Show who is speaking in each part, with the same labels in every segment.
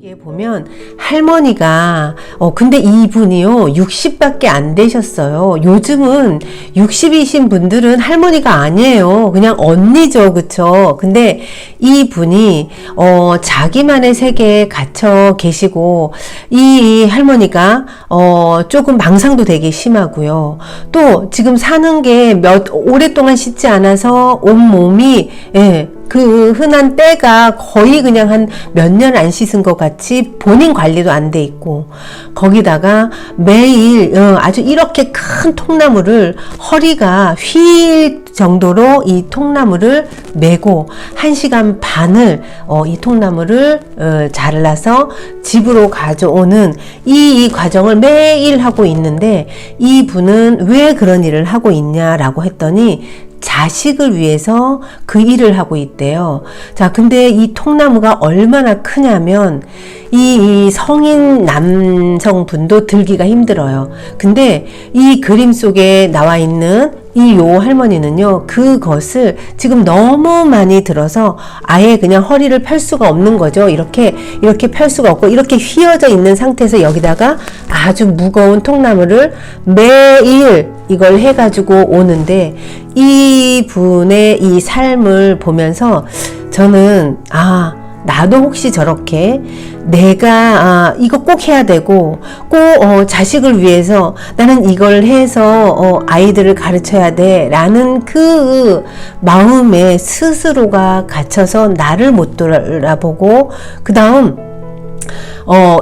Speaker 1: 여기에 보면 할머니가 근데 이분이요 60밖에 안 되셨어요. 요즘은 60이신 분들은 할머니가 아니에요. 그냥 언니죠. 그쵸? 근데 이분이 자기만의 세계에 갇혀 계시고 이 할머니가 조금 망상도 되게 심하고요. 또 지금 사는 게 오랫동안 씻지 않아서 온몸이 그 흔한 때가 거의 그냥 한 몇 년 안 씻은 것 같이 본인 관리도 안 돼 있고, 거기다가 매일 아주 이렇게 큰 통나무를 허리가 휠 정도로 이 통나무를 메고 1시간 반을 이 통나무를 잘라서 집으로 가져오는 이 과정을 매일 하고 있는데, 이분은 왜 그런 일을 하고 있냐라고 했더니 자식을 위해서 그 일을 하고 있대요. 자, 근데 이 통나무가 얼마나 크냐면 이 성인 남성분도 들기가 힘들어요. 근데 이 그림 속에 나와 있는 이 요 할머니는요, 그것을 지금 너무 많이 들어서 아예 그냥 허리를 펼 수가 없는 거죠. 이렇게 펼 수가 없고 이렇게 휘어져 있는 상태에서 여기다가 아주 무거운 통나무를 매일 이걸 해가지고 오는데, 이 분의 이 삶을 보면서 저는 나도 혹시 저렇게 내가 이거 꼭 해야 되고 꼭 자식을 위해서 나는 이걸 해서 아이들을 가르쳐야 돼 라는 그 마음에 스스로가 갇혀서 나를 못 돌아보고, 그 다음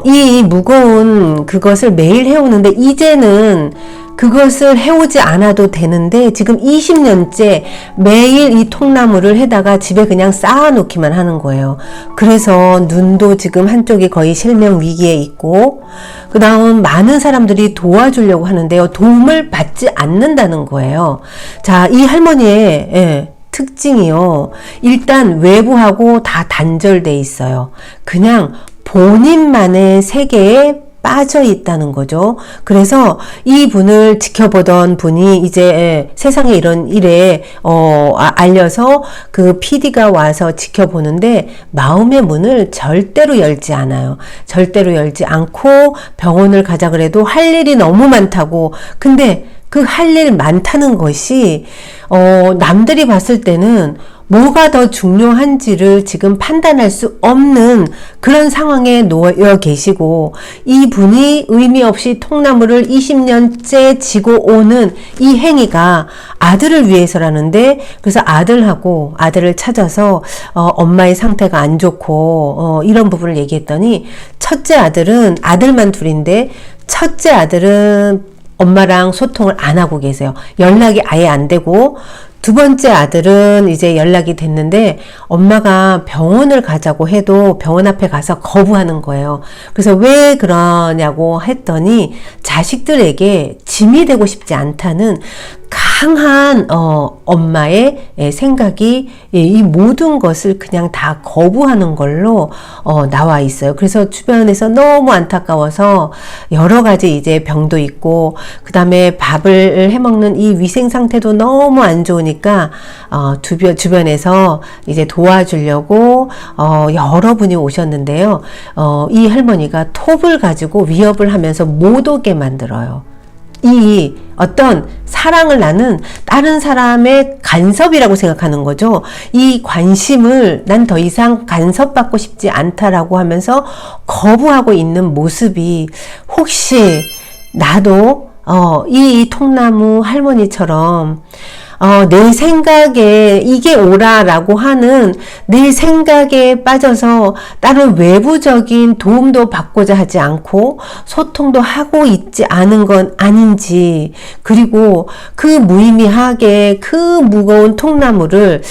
Speaker 1: 이 무거운 그것을 매일 해오는데 이제는 그것을 해오지 않아도 되는데 지금 20년째 매일 이 통나무를 해다가 집에 그냥 쌓아놓기만 하는 거예요. 그래서 눈도 지금 한쪽이 거의 실명 위기에 있고, 그 다음 많은 사람들이 도와주려고 하는데요, 도움을 받지 않는다는 거예요. 자, 이 할머니의 특징이요, 일단 외부하고 다 단절돼 있어요. 그냥 본인만의 세계에 빠져 있다는 거죠. 그래서 이 분을 지켜보던 분이 이제 세상에 이런 일에 알려서 그 PD가 와서 지켜보는데 마음의 문을 절대로 열지 않아요. 절대로 열지 않고 병원을 가자 그래도 할 일이 너무 많다고. 근데 그 할 일 많다는 것이 남들이 봤을 때는 뭐가 더 중요한지를 지금 판단할 수 없는 그런 상황에 놓여 계시고, 이분이 의미 없이 통나무를 20년째 지고 오는 이 행위가 아들을 위해서라는데, 그래서 아들을 찾아서 엄마의 상태가 안 좋고 이런 부분을 얘기했더니, 첫째 아들은 아들만 둘인데 첫째 아들은 엄마랑 소통을 안 하고 계세요. 연락이 아예 안 되고, 두 번째 아들은 이제 연락이 됐는데 엄마가 병원을 가자고 해도 병원 앞에 가서 거부하는 거예요. 그래서 왜 그러냐고 했더니 자식들에게 짐이 되고 싶지 않다는 강한 엄마의 생각이 이 모든 것을 그냥 다 거부하는 걸로 나와 있어요. 그래서 주변에서 너무 안타까워서 여러 가지 이제 병도 있고, 그 다음에 밥을 해먹는 이 위생 상태도 너무 안 좋으니까 주변에서 이제 도와주려고 여러분이 오셨는데요. 이 할머니가 톱을 가지고 위협을 하면서 못 오게 만들어요. 이 어떤 사랑을 나는 다른 사람의 간섭이라고 생각하는 거죠. 이 관심을 난 더 이상 간섭받고 싶지 않다라고 하면서 거부하고 있는 모습이, 혹시 나도 이 통나무 할머니처럼 내 생각에 이게 옳아라고 하는 내 생각에 빠져서 다른 외부적인 도움도 받고자 하지 않고 소통도 하고 있지 않은 건 아닌지, 그리고 그 무의미하게 그 무거운 통나무를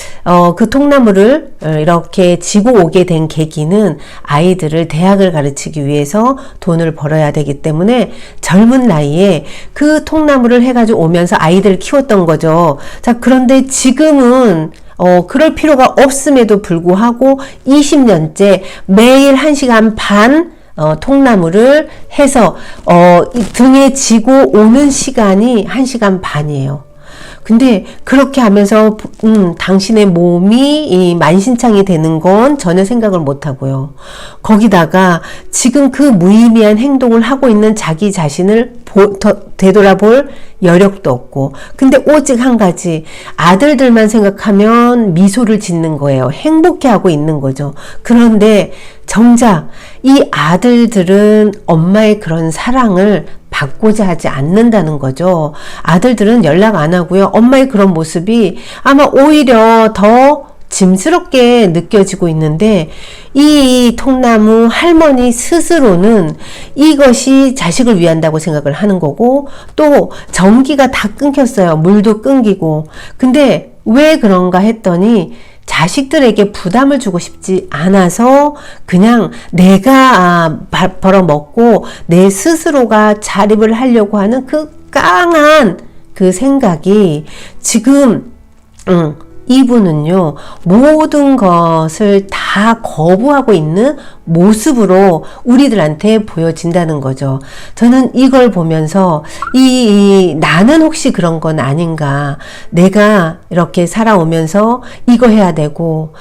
Speaker 1: 이렇게 지고 오게 된 계기는 아이들을 대학을 가르치기 위해서 돈을 벌어야 되기 때문에 젊은 나이에 그 통나무를 해가지고 오면서 아이들을 키웠던 거죠. 자, 그런데 지금은 그럴 필요가 없음에도 불구하고 20년째 매일 1시간 반 통나무를 해서 등에 지고 오는 시간이 1시간 반이에요. 근데 그렇게 하면서 당신의 몸이 이 만신창이 되는 건 전혀 생각을 못 하고요. 거기다가 지금 그 무의미한 행동을 하고 있는 자기 자신을 되돌아볼 여력도 없고, 근데 오직 한 가지, 아들들만 생각하면 미소를 짓는 거예요. 행복해하고 있는 거죠. 그런데 정작 이 아들들은 엄마의 그런 사랑을 받고자 하지 않는다는 거죠. 아들들은 연락 안 하고요. 엄마의 그런 모습이 아마 오히려 더 짐스럽게 느껴지고 있는데, 이 통나무 할머니 스스로는 이것이 자식을 위한다고 생각을 하는 거고, 또 전기가 다 끊겼어요. 물도 끊기고. 근데 왜 그런가 했더니 자식들에게 부담을 주고 싶지 않아서 그냥 내가 벌어먹고 내 스스로가 자립을 하려고 하는 그 깡한 그 생각이 지금 이분은요, 모든 것을 다 거부하고 있는 모습으로 우리들한테 보여진다는 거죠. 저는 이걸 보면서 나는 혹시 그런 건 아닌가. 내가 이렇게 살아오면서 이거 해야 되고,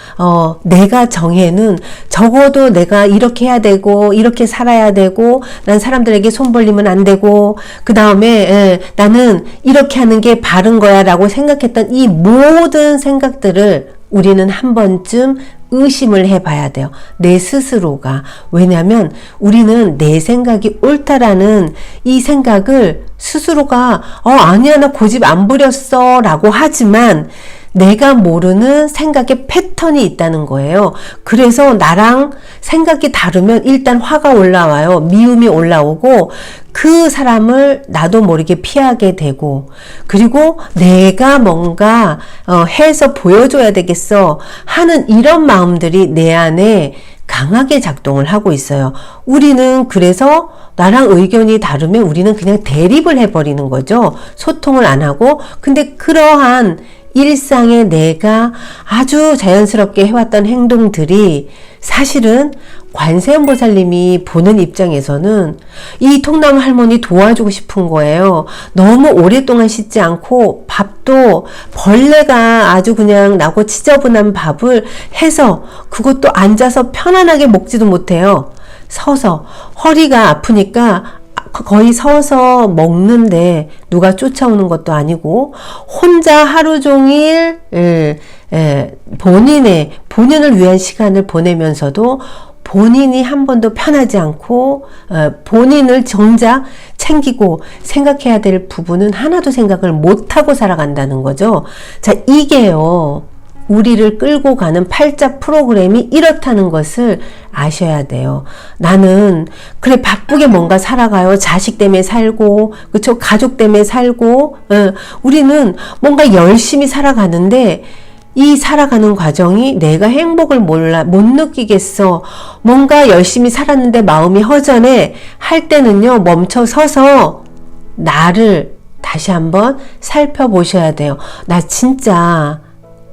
Speaker 1: 내가 정해는 적어도 내가 이렇게 해야 되고, 이렇게 살아야 되고, 난 사람들에게 손 벌리면 안 되고, 그 다음에 나는 이렇게 하는 게 바른 거야 라고 생각했던 이 모든 생각들을 우리는 한 번쯤 의심을 해봐야 돼요. 내 스스로가. 왜냐하면 우리는 내 생각이 옳다라는 이 생각을 스스로가 아니야 나 고집 안 부렸어 라고 하지만 내가 모르는 생각의 패턴이 있다는 거예요. 그래서 나랑 생각이 다르면 일단 화가 올라와요. 미움이 올라오고 그 사람을 나도 모르게 피하게 되고, 그리고 내가 뭔가 해서 보여줘야 되겠어 하는 이런 마음들이 내 안에 강하게 작동을 하고 있어요. 우리는 그래서 나랑 의견이 다르면 우리는 그냥 대립을 해버리는 거죠. 소통을 안 하고. 근데 그러한 일상에 내가 아주 자연스럽게 해왔던 행동들이 사실은 관세음보살님이 보는 입장에서는 이 통나무 할머니 도와주고 싶은 거예요. 너무 오랫동안 씻지 않고 밥도 벌레가 아주 그냥 나고 지저분한 밥을 해서 그것도 앉아서 편안하게 먹지도 못해요. 서서 허리가 아프니까 거의 서서 먹는데 누가 쫓아오는 것도 아니고 혼자 하루 종일 본인을 위한 시간을 보내면서도 본인이 한 번도 편하지 않고 본인을 정작 챙기고 생각해야 될 부분은 하나도 생각을 못하고 살아간다는 거죠. 자, 이게요, 우리를 끌고 가는 팔자 프로그램이 이렇다는 것을 아셔야 돼요. 나는 그래 바쁘게 뭔가 살아가요. 자식 때문에 살고, 그쵸? 가족 때문에 살고, 우리는 뭔가 열심히 살아가는데 이 살아가는 과정이 내가 행복을 못 느끼겠어. 뭔가 열심히 살았는데 마음이 허전해 할 때는요, 멈춰 서서 나를 다시 한번 살펴보셔야 돼요. 나 진짜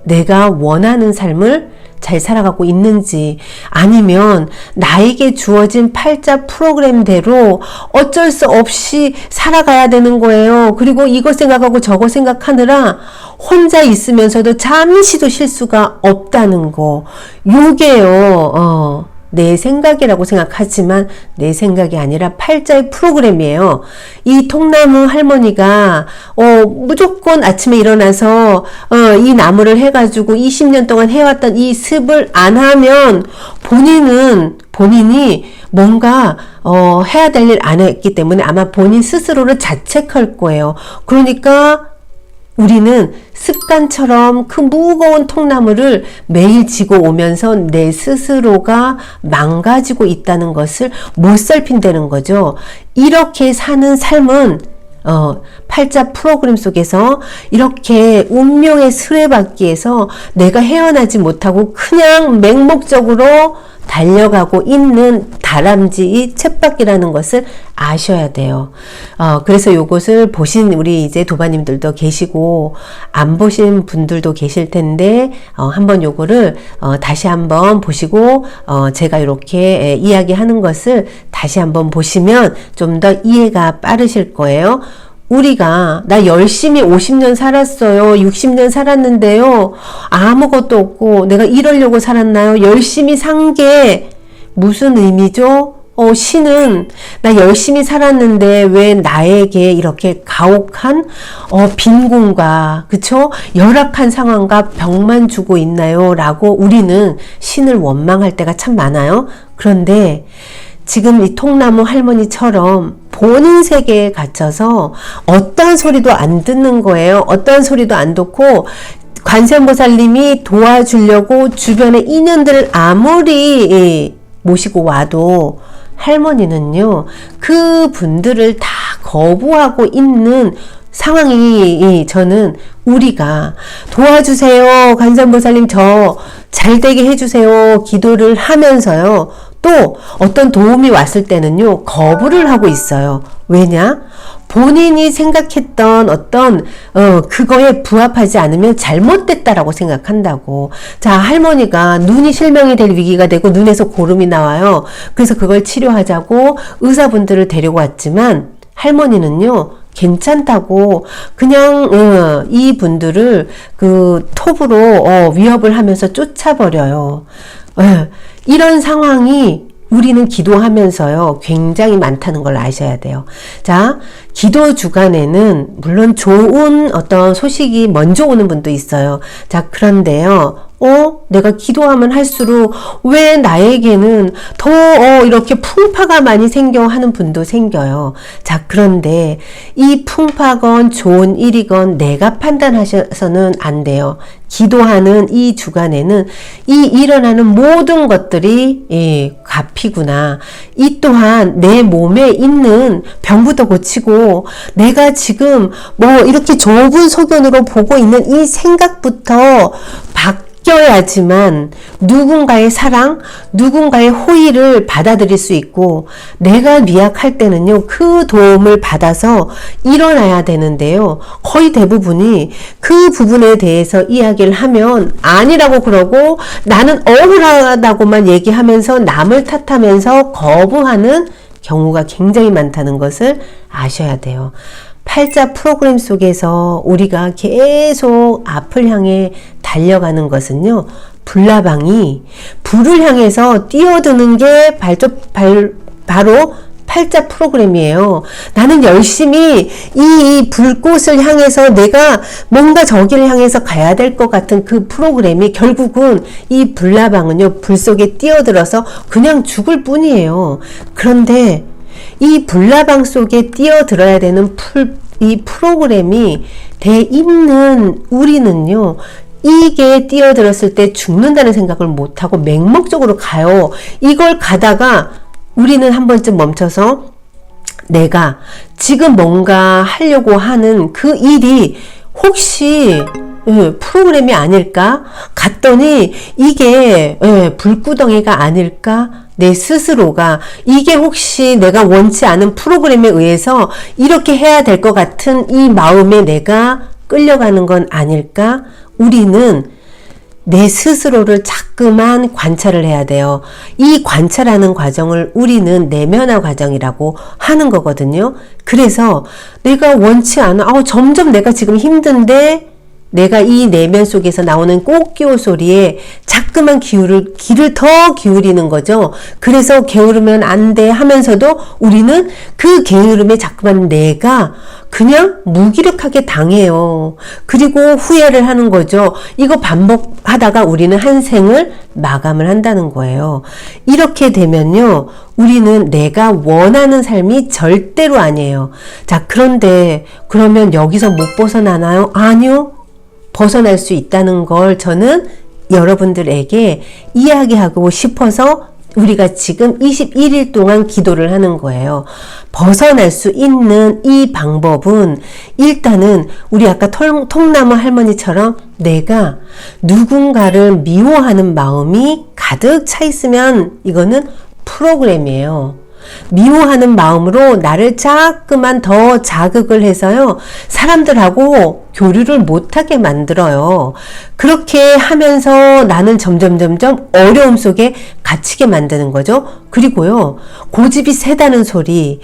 Speaker 1: 내가 원하는 삶을 잘 살아가고 있는지, 아니면 나에게 주어진 팔자 프로그램대로 어쩔 수 없이 살아가야 되는 거예요. 그리고 이거 생각하고 저거 생각하느라 혼자 있으면서도 잠시도 쉴 수가 없다는 거. 요게요, 내 생각이라고 생각하지만 내 생각이 아니라 팔자의 프로그램이에요. 이 통나무 할머니가 무조건 아침에 일어나서 이 나무를 해가지고 20년 동안 해왔던 이 습을 안 하면 본인이 뭔가 해야 될 일 안 했기 때문에 아마 본인 스스로를 자책할 거예요. 그러니까 우리는 습관처럼 그 무거운 통나무를 매일 지고 오면서 내 스스로가 망가지고 있다는 것을 못 살핀다는 거죠. 이렇게 사는 삶은 팔자 프로그램 속에서 이렇게 운명의 수레바퀴에서 내가 헤어나지 못하고 그냥 맹목적으로 달려가고 있는 다람쥐 쳇바퀴라는 것을 아셔야 돼요. 그래서 요것을 보신 우리 이제 도바님들도 계시고 안 보신 분들도 계실 텐데 한번 요거를 다시 한번 보시고 제가 이렇게 이야기하는 것을 다시 한번 보시면 좀 더 이해가 빠르실 거예요. 우리가 나 열심히 50년 살았어요. 60년 살았는데요. 아무것도 없고 내가 이러려고 살았나요? 열심히 산 게 무슨 의미죠? 신은 나 열심히 살았는데 왜 나에게 이렇게 가혹한 빈곤과 그쵸? 열악한 상황과 병만 주고 있나요? 라고 우리는 신을 원망할 때가 참 많아요. 그런데 지금 이 통나무 할머니처럼 본인 세계에 갇혀서 어떠한 소리도 안 듣는 거예요. 어떠한 소리도 안 듣고 관세음보살님이 도와주려고 주변의 인연들을 아무리 모시고 와도 할머니는요, 그 분들을 다 거부하고 있는 상황이 저는 우리가 도와주세요. 관세음보살님 저 잘되게 해주세요. 기도를 하면서요. 또 어떤 도움이 왔을 때는요, 거부를 하고 있어요. 왜냐? 본인이 생각했던 어떤 그거에 부합하지 않으면 잘못됐다라고 생각한다고. 자, 할머니가 눈이 실명이 될 위기가 되고 눈에서 고름이 나와요. 그래서 그걸 치료하자고 의사분들을 데리고 왔지만 할머니는요, 괜찮다고 그냥 이 분들을 그 톱으로 위협을 하면서 쫓아버려요. 이런 상황이 우리는 기도하면서요, 굉장히 많다는 걸 아셔야 돼요. 자, 기도 주간에는 물론 좋은 어떤 소식이 먼저 오는 분도 있어요. 자, 그런데요, 내가 기도하면 할수록 왜 나에게는 더 이렇게 풍파가 많이 생겨 하는 분도 생겨요. 자, 그런데 이 풍파건 좋은 일이건 내가 판단하셔서는 안 돼요. 기도하는 이 주간에는 이 일어나는 모든 것들이 값이구나. 이 또한 내 몸에 있는 병부터 고치고 내가 지금 이렇게 좁은 소견으로 보고 있는 이 생각부터 바뀌어야지만 누군가의 사랑, 누군가의 호의를 받아들일 수 있고 내가 미약할 때는요, 그 도움을 받아서 일어나야 되는데요. 거의 대부분이 그 부분에 대해서 이야기를 하면 아니라고 그러고 나는 억울하다고만 얘기하면서 남을 탓하면서 거부하는 경우가 굉장히 많다는 것을 아셔야 돼요. 팔자 프로그램 속에서 우리가 계속 앞을 향해 달려가는 것은요, 불나방이 불을 향해서 뛰어드는 게 바로 팔자 프로그램이에요. 나는 열심히 이 불꽃을 향해서 내가 뭔가 저기를 향해서 가야 될 것 같은 그 프로그램이 결국은 이 불나방은요, 불 속에 뛰어들어서 그냥 죽을 뿐이에요. 그런데 이 불나방 속에 뛰어들어야 되는 이 프로그램이 돼 있는 우리는요, 이게 뛰어들었을 때 죽는다는 생각을 못하고 맹목적으로 가요. 이걸 가다가 우리는 한 번쯤 멈춰서 내가 지금 뭔가 하려고 하는 그 일이 혹시 프로그램이 아닐까? 갔더니 이게 불구덩이가 아닐까? 내 스스로가 이게 혹시 내가 원치 않은 프로그램에 의해서 이렇게 해야 될 것 같은 이 마음에 내가 끌려가는 건 아닐까? 우리는 내 스스로를 자꾸만 관찰을 해야 돼요. 이 관찰하는 과정을 우리는 내면화 과정이라고 하는 거거든요. 그래서 내가 원치 않아, 점점 내가 지금 힘든데 내가 이 내면 속에서 나오는 꽃기호 소리에 자꾸만 귀를 더 기울이는 거죠. 그래서 게으르면 안 돼 하면서도 우리는 그 게으름에 자꾸만 내가 그냥 무기력하게 당해요. 그리고 후회를 하는 거죠. 이거 반복하다가 우리는 한 생을 마감을 한다는 거예요. 이렇게 되면요, 우리는 내가 원하는 삶이 절대로 아니에요. 자, 그런데 그러면 여기서 못 벗어나나요? 아니요. 벗어날 수 있다는 걸 저는 여러분들에게 이야기하고 싶어서 우리가 지금 21일 동안 기도를 하는 거예요. 벗어날 수 있는 이 방법은 일단은 우리 아까 통나무 할머니처럼 내가 누군가를 미워하는 마음이 가득 차 있으면 이거는 프로그램이에요. 미워하는 마음으로 나를 자꾸만 더 자극을 해서요, 사람들하고 교류를 못하게 만들어요. 그렇게 하면서 나는 점점 어려움 속에 갇히게 만드는 거죠. 그리고요, 고집이 세다는 소리.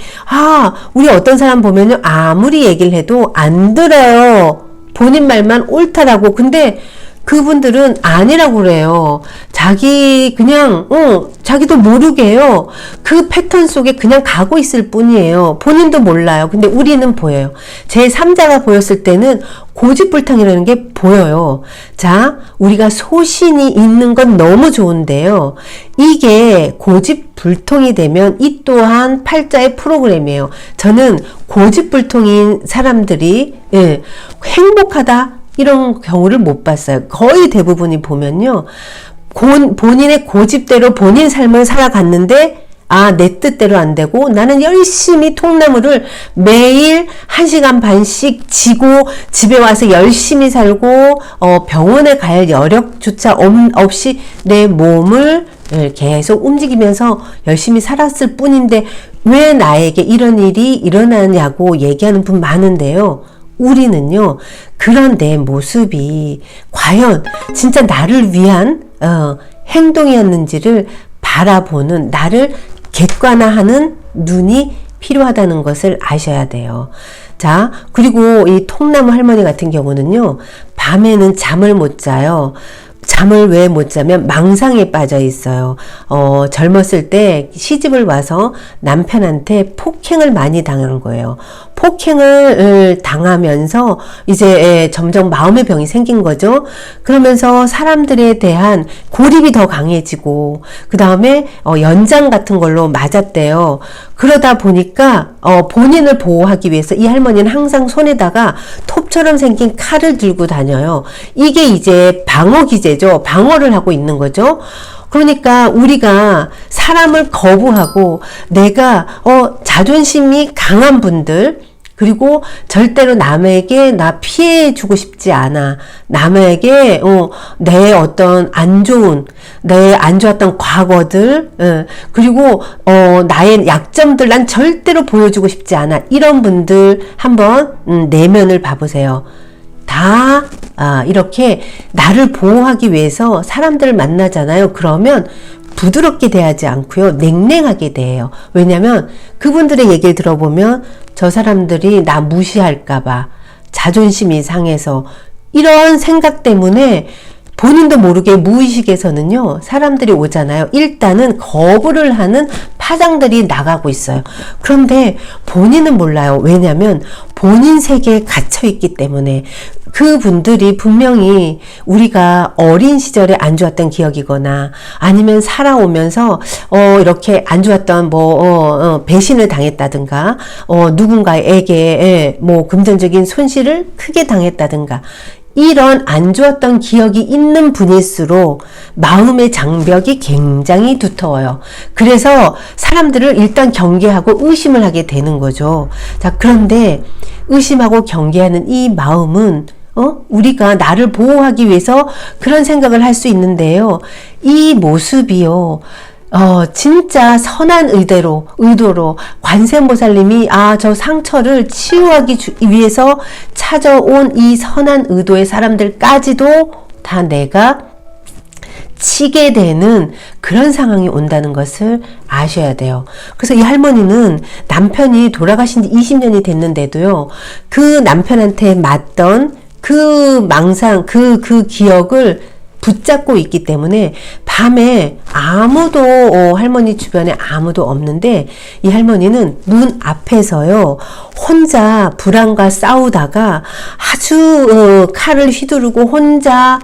Speaker 1: 우리 어떤 사람 보면요, 아무리 얘기를 해도 안 들어요. 본인 말만 옳다라고. 근데 그분들은 아니라고 그래요. 자기도 모르게요. 그 패턴 속에 그냥 가고 있을 뿐이에요. 본인도 몰라요. 근데 우리는 보여요. 제3자가 보였을 때는 고집불통이라는 게 보여요. 자, 우리가 소신이 있는 건 너무 좋은데요. 이게 고집불통이 되면 이 또한 팔자의 프로그램이에요. 저는 고집불통인 사람들이 행복하다, 이런 경우를 못 봤어요. 거의 대부분이 보면요, 본인의 고집대로 본인 삶을 살아갔는데 내 뜻대로 안 되고 나는 열심히 통나무를 매일 1시간 반씩 지고 집에 와서 열심히 살고 병원에 갈 여력조차 없이 내 몸을 계속 움직이면서 열심히 살았을 뿐인데 왜 나에게 이런 일이 일어나냐고 얘기하는 분 많은데요. 우리는요, 그런 내 모습이 과연 진짜 나를 위한 행동이었는지를 바라보는, 나를 객관화하는 눈이 필요하다는 것을 아셔야 돼요. 자, 그리고 이 통나무 할머니 같은 경우는요, 밤에는 잠을 못 자요. 잠을 왜 못 자면 망상에 빠져 있어요. 젊었을 때 시집을 와서 남편한테 폭행을 많이 당한 거예요. 폭행을 당하면서 이제 점점 마음의 병이 생긴 거죠. 그러면서 사람들에 대한 고립이 더 강해지고, 그 다음에 연장 같은 걸로 맞았대요. 그러다 보니까 본인을 보호하기 위해서 이 할머니는 항상 손에다가 톱처럼 생긴 칼을 들고 다녀요. 이게 이제 방어 기제죠. 방어를 하고 있는 거죠. 그러니까 우리가 사람을 거부하고 내가 자존심이 강한 분들, 그리고 절대로 남에게 나 피해 주고 싶지 않아. 남에게 내 어떤 안 좋았던 과거들, 그리고 나의 약점들 난 절대로 보여주고 싶지 않아. 이런 분들 한번 내면을 봐보세요. 다 이렇게 나를 보호하기 위해서 사람들을 만나잖아요. 그러면 부드럽게 대하지 않고요, 냉랭하게 대해요. 왜냐면 그분들의 얘기를 들어보면 저 사람들이 나 무시할까봐, 자존심이 상해서, 이런 생각 때문에 본인도 모르게 무의식에서는요, 사람들이 오잖아요. 일단은 거부를 하는 파장들이 나가고 있어요. 그런데 본인은 몰라요. 왜냐면 본인 세계에 갇혀 있기 때문에. 그분들이 분명히 우리가 어린 시절에 안 좋았던 기억이거나 아니면 살아오면서 이렇게 안 좋았던 배신을 당했다든가 누군가에게 금전적인 손실을 크게 당했다든가, 이런 안 좋았던 기억이 있는 분일수록 마음의 장벽이 굉장히 두터워요. 그래서 사람들을 일단 경계하고 의심을 하게 되는 거죠. 자, 그런데 의심하고 경계하는 이 마음은 우리가 나를 보호하기 위해서 그런 생각을 할 수 있는데요. 이 모습이요, 진짜 선한 의도로 관세음보살님이 저 상처를 치유하기 위해서 찾아온 이 선한 의도의 사람들까지도 다 내가 치게 되는 그런 상황이 온다는 것을 아셔야 돼요. 그래서 이 할머니는 남편이 돌아가신 지 20년이 됐는데도요, 그 남편한테 맞던 그 망상, 그 기억을 붙잡고 있기 때문에 밤에 아무도 할머니 주변에 아무도 없는데 이 할머니는 문 앞에서요, 혼자 불안과 싸우다가 아주 칼을 휘두르고 혼자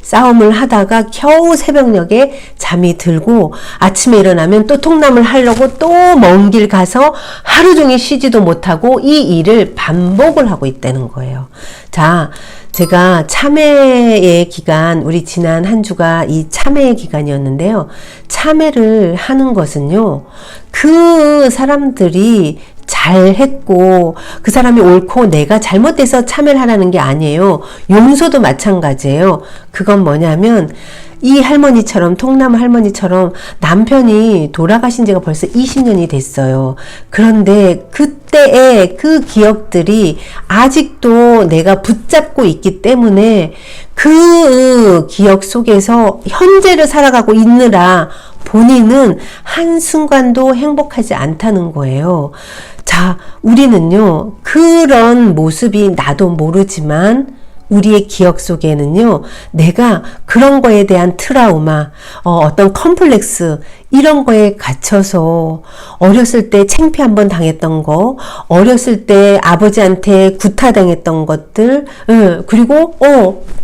Speaker 1: 싸움을 하다가 겨우 새벽녘에 잠이 들고 아침에 일어나면 또 통남을 하려고 또 먼 길 가서 하루 종일 쉬지도 못하고 이 일을 반복을 하고 있다는 거예요. 자, 제가 참회의 기간, 우리 지난 한 주가 이 참회의 기간이었는데요. 참회를 하는 것은요, 그 사람들이 잘했고 그 사람이 옳고 내가 잘못돼서 참여를 하라는 게 아니에요. 용서도 마찬가지예요. 그건 뭐냐면 이 할머니처럼, 통나무 할머니처럼 남편이 돌아가신 지가 벌써 20년이 됐어요. 그런데 그때의 그 기억들이 아직도 내가 붙잡고 있기 때문에 그 기억 속에서 현재를 살아가고 있느라 본인은 한순간도 행복하지 않다는 거예요. 자, 우리는요, 그런 모습이 나도 모르지만 우리의 기억 속에는요, 내가 그런 거에 대한 트라우마, 어떤 컴플렉스, 이런 거에 갇혀서 어렸을 때 창피 한번 당했던 거, 어렸을 때 아버지한테 구타당했던 것들, 그리고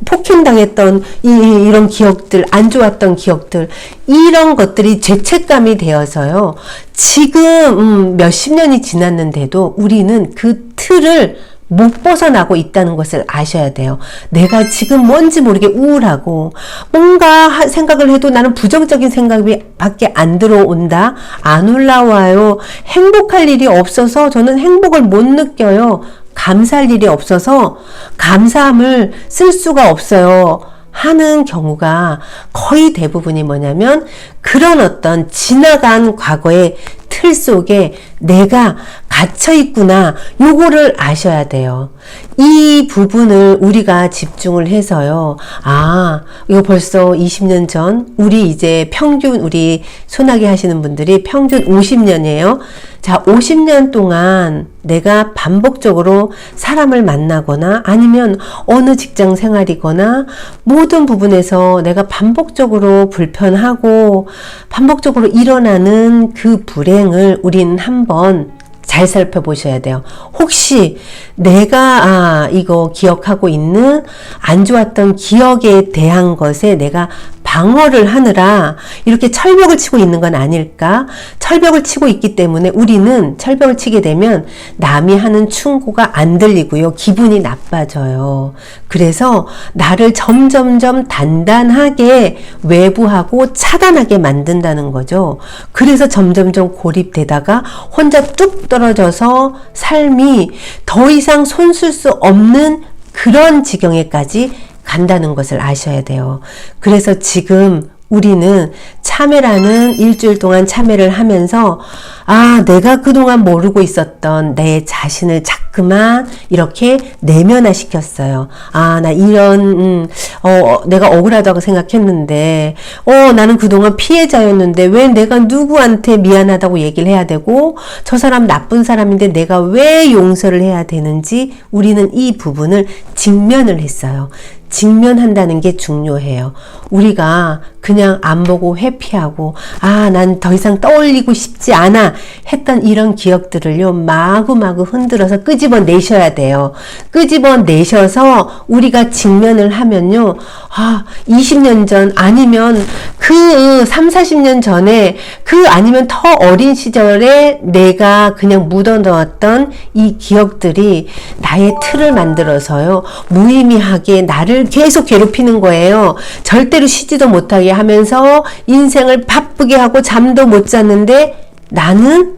Speaker 1: 폭행당했던 이런 기억들, 안 좋았던 기억들, 이런 것들이 죄책감이 되어서요. 지금 몇십 년이 지났는데도 우리는 그 틀을 못 벗어나고 있다는 것을 아셔야 돼요. 내가 지금 뭔지 모르게 우울하고 뭔가 생각을 해도 나는 부정적인 생각이 밖에 안 들어온다, 안 올라와요. 행복할 일이 없어서 저는 행복을 못 느껴요. 감사할 일이 없어서 감사함을 쓸 수가 없어요 하는 경우가 거의 대부분이 뭐냐면 그런 어떤 지나간 과거의 틀 속에 내가 갇혀 있구나, 요거를 아셔야 돼요. 이 부분을 우리가 집중을 해서요. 아, 이거 벌써 20년 전, 우리 이제 평균, 우리 소나기 하시는 분들이 평균 50년이에요. 자, 50년 동안 내가 반복적으로 사람을 만나거나 아니면 어느 직장 생활이거나 모든 부분에서 내가 반복적으로 불편하고 반복적으로 일어나는 그 불행을 우리는 한번 잘 살펴보셔야 돼요. 혹시 내가 이거 기억하고 있는 안 좋았던 기억에 대한 것에 내가 방어를 하느라 이렇게 철벽을 치고 있는 건 아닐까? 철벽을 치고 있기 때문에 우리는 철벽을 치게 되면 남이 하는 충고가 안 들리고요. 기분이 나빠져요. 그래서 나를 점점점 단단하게 외부하고 차단하게 만든다는 거죠. 그래서 점점점 고립되다가 혼자 뚝 떨어져서 삶이 더 이상 손쓸 수 없는 그런 지경에까지 간다는 것을 아셔야 돼요. 그래서 지금 우리는 참회라는 일주일 동안 참회를 하면서 내가 그동안 모르고 있었던 내 자신을 자꾸만 이렇게 내면화 시켰어요. 나 이런 내가 억울하다고 생각했는데 나는 그동안 피해자였는데 왜 내가 누구한테 미안하다고 얘기를 해야 되고 저 사람 나쁜 사람인데 내가 왜 용서를 해야 되는지 우리는 이 부분을 직면을 했어요. 직면한다는 게 중요해요. 우리가 그냥 안 보고 회피하고 난 더 이상 떠올리고 싶지 않아 했던 이런 기억들을요 마구마구 흔들어서 끄집어내셔야 돼요. 끄집어내셔서 우리가 직면을 하면요 20년 전 아니면 그 30-40년 전에 아니면 더 어린 시절에 내가 그냥 묻어넣었던 이 기억들이 나의 틀을 만들어서요 무의미하게 나를 계속 괴롭히는 거예요. 절대로 쉬지도 못하게 하면서 인생을 바쁘게 하고 잠도 못 잤는데 나는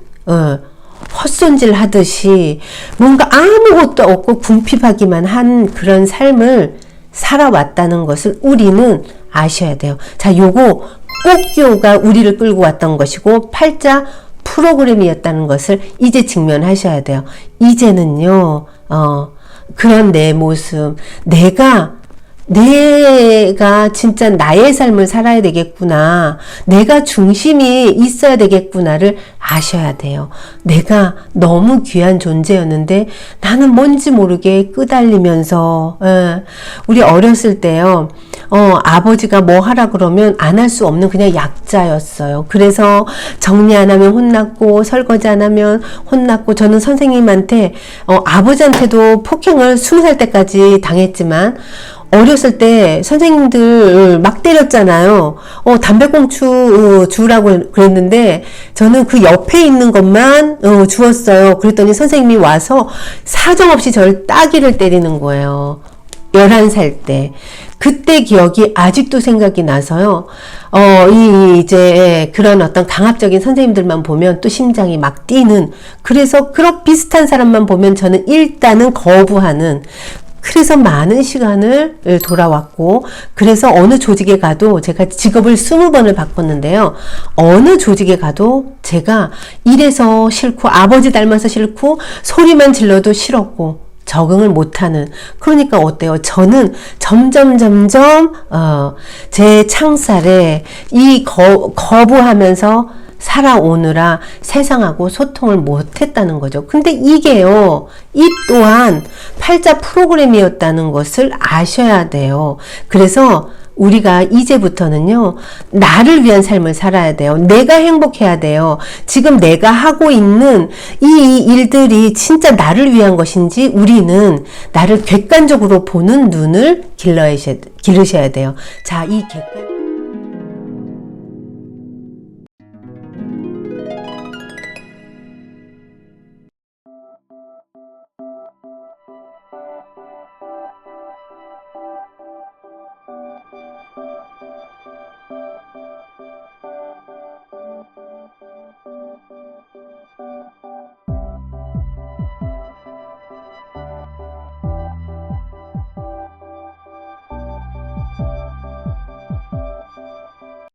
Speaker 1: 헛손질 하듯이 뭔가 아무것도 없고 궁핍하기만 한 그런 삶을 살아왔다는 것을 우리는 아셔야 돼요. 자, 요거 꼭요가 우리를 끌고 왔던 것이고 팔자 프로그램이었다는 것을 이제 직면하셔야 돼요. 이제는요 그런 내 모습, 내가 진짜 나의 삶을 살아야 되겠구나. 내가 중심이 있어야 되겠구나를 아셔야 돼요. 내가 너무 귀한 존재였는데 나는 뭔지 모르게 끄달리면서 우리 어렸을 때요. 아버지가 뭐 하라 그러면 안 할 수 없는 그냥 약자였어요. 그래서 정리 안 하면 혼났고 설거지 안 하면 혼났고 저는 선생님한테 아버지한테도 폭행을 20살 때까지 당했지만 어렸을 때 선생님들 막 때렸잖아요. 담배꽁초 주라고 그랬는데 저는 그 옆에 있는 것만 주었어요. 그랬더니 선생님이 와서 사정없이 저를 따귀를 때리는 거예요. 11살 때. 그때 기억이 아직도 생각이 나서요. 이제 그런 어떤 강압적인 선생님들만 보면 또 심장이 막 뛰는, 그래서 그런 비슷한 사람만 보면 저는 일단은 거부하는, 그래서 많은 시간을 돌아왔고, 그래서 어느 조직에 가도 제가 직업을 20번을 바꿨는데요. 어느 조직에 가도 제가 이래서 싫고, 아버지 닮아서 싫고, 소리만 질러도 싫었고, 적응을 못하는. 그러니까 어때요? 저는 점점 제 창살에 이 거부하면서 살아오느라 세상하고 소통을 못했다는 거죠. 근데 이게요, 이 또한 팔자 프로그램이었다는 것을 아셔야 돼요. 그래서 우리가 이제부터는요, 나를 위한 삶을 살아야 돼요. 내가 행복해야 돼요. 지금 내가 하고 있는 이 일들이 진짜 나를 위한 것인지 우리는 나를 객관적으로 보는 눈을 기르셔야 돼요. 자, 이 객관